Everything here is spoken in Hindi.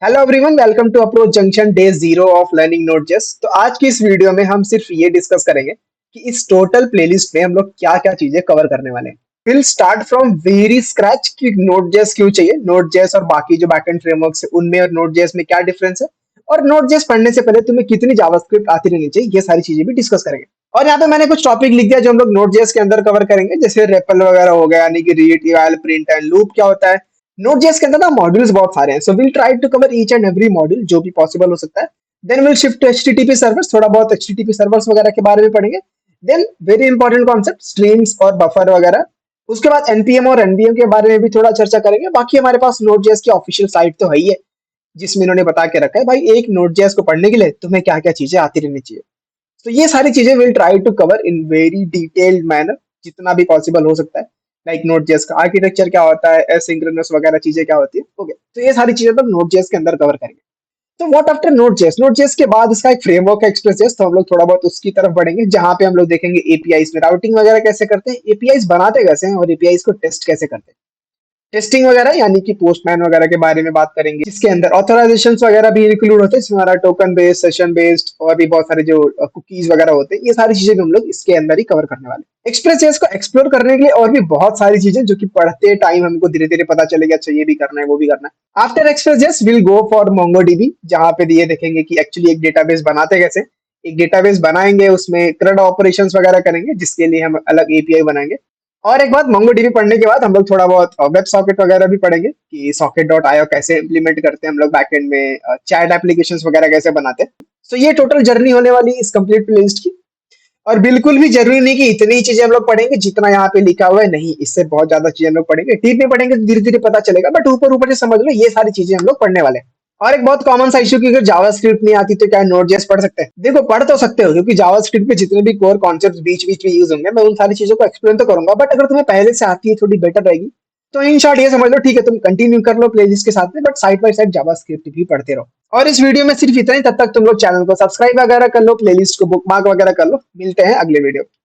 Hello everyone, welcome to approach junction day zero of learning node js. तो आज की इस वीडियो में हम सिर्फ ये डिस्कस करेंगे कि इस टोटल प्लेलिस्ट में हम लोग क्या क्या चीजें कवर करने वाले हैं। Will start from very scratch कि नोट.जेएस क्यों चाहिए, नोट.जेएस और बाकी जो बैकएंड फ्रेमवर्क्स है उनमें और नोट.जेएस में क्या डिफरेंस है, और नोट.जेएस पढ़ने से पहले तुम्हें कितनी जावास्क्रिप्ट आती रहनी चाहिए, ये सारी चीजें भी डिस्कस करेंगे। और यहाँ पे मैंने कुछ टॉपिक लिख दिया जो हम लोग नोट.जेएस के अंदर कवर करेंगे, जैसे रेपल वगैरह हो गया, यानी कि रीड, इवैल, प्रिंट एंड लूप क्या होता है। नोट.जेएस के अंदर ना मॉड्यूल्स बहुत सारे हैं, so will try to cover each and every module जो भी पॉसिबल हो सकता है। Then will shift to HTTP servers, थोड़ा बहुत एचटीटीपी सर्वर्स वगैरह के बारे में पढ़ेंगे। Then very important concept streams और बफर वगैरह। उसके बाद एनपीएम और एनवीएम के बारे में भी थोड़ा चर्चा करेंगे। बाकी हमारे पास नोट.जेएस की ऑफिशियल साइट तो है ही है, जिसमें इन्होंने बता के रखा है भाई एक नोट.जेएस को पढ़ने के लिए तुम्हें क्या क्या चीजें आती रहनी चाहिए। तो ये सारी चीजें will try to cover in very detailed manner, जितना भी पॉसिबल हो सकता है। लाइक नोट.जेएस का आर्किटेक्चर क्या होता है, एसिंक्रोनस वगैरह चीजें क्या होती है। ओके, तो ये सारी चीजें तो नोट.जेएस के अंदर कवर करेंगे। तो व्हाट आफ्टर नोट.जेएस, नोट.जेएस के बाद इसका एक फ्रेमवर्क है एक्सप्रेस.जेएस, तो हम लोग थोड़ा बहुत उसकी तरफ बढ़ेंगे, जहां पे हम लोग देखेंगे एपीआईज में राउटिंग वगैरह कैसे करते हैं, एपीआईज बनाते कैसे हैं और एपीआईज को टेस्ट कैसे करते हैं। टेस्टिंग वगैरह यानी कि पोस्टमैन वगैरह के बारे में बात करेंगे, जिसके अंदर ऑथराइजेशन वगैरह भी इंक्लूड होते हैं, इसमें हमारा टोकन बेस्ड, सेशन बेस्ड और भी बहुत सारे जो कुकीज वगैरह होते हैं, ये सारी चीजें भी हम लोग इसके अंदर ही कवर करने वाले हैं। एक्सप्रेस को एक्सप्लोर करने के लिए और भी बहुत सारी चीजें जो कि पढ़ते टाइम हमको धीरे धीरे पता चलेगा, अच्छा ये भी करना है वो भी करना है। After express will go for MongoDB, जहाँ पे ये देखेंगे कि एक्चुअली एक डेटाबेस बनाते कैसे। एक डेटाबेस बनाएंगे, उसमें CRUD ऑपरेशंस वगैरह करेंगे, जिसके लिए हम अलग एपीआई बनाएंगे। और एक बात, मोंगोडीबी पढ़ने के बाद हम लोग थोड़ा बहुत वेब सॉकेट वगैरह भी पढ़ेंगे कि सॉकेट डॉट आईओ कैसे इंप्लीमेंट करते हैं हम लोग बैकएंड में, चैट एप्लीकेशंस वगैरह कैसे बनाते हैं। सो ये टोटल जर्नी होने वाली है इस कंप्लीट प्लेलिस्ट की। और बिल्कुल भी जरूरी नहीं कि इतनी ही चीजें हम लोग पढ़ेंगे जितना यहाँ पे लिखा हुआ है, नहीं, इससे बहुत ज्यादा चीजें हम लोग पढ़ेंगे। डीप में पढ़ेंगे तो धीरे धीरे पता चलेगा, बट ऊपर ऊपर से समझ लो ये सारी चीजें हम लोग पढ़ने वाले हैं। और एक बहुत कॉमन सा इशू कि अगर जावास्क्रिप्ट नहीं आती तो क्या नोट.जेएस पढ़ सकते हैं? देखो, पढ़ तो सकते हो, क्योंकि जावास्क्रिप्ट के जितने भी कोर कॉन्सेप्ट्स बीच बीच में यूज होंगे, मैं उन सारी चीजों को एक्सप्लेन तो करूंगा, बट अगर तुम्हें पहले से आती है थोड़ी बेटर रहेगी। तो इन शॉर्ट ये समझ लो, ठीक है तुम कंटिन्यू कर लो प्लेलिस्ट के साथ में, but side by side JavaScript भी पढ़ते रहो। और इस वीडियो में सिर्फ इतना ही, तब तक तुम लोग चैनल को सब्सक्राइब वगैरह कर लो, प्लेलिस्ट को बुकमार्क वगैरह कर लो। मिलते हैं अगले वीडियो।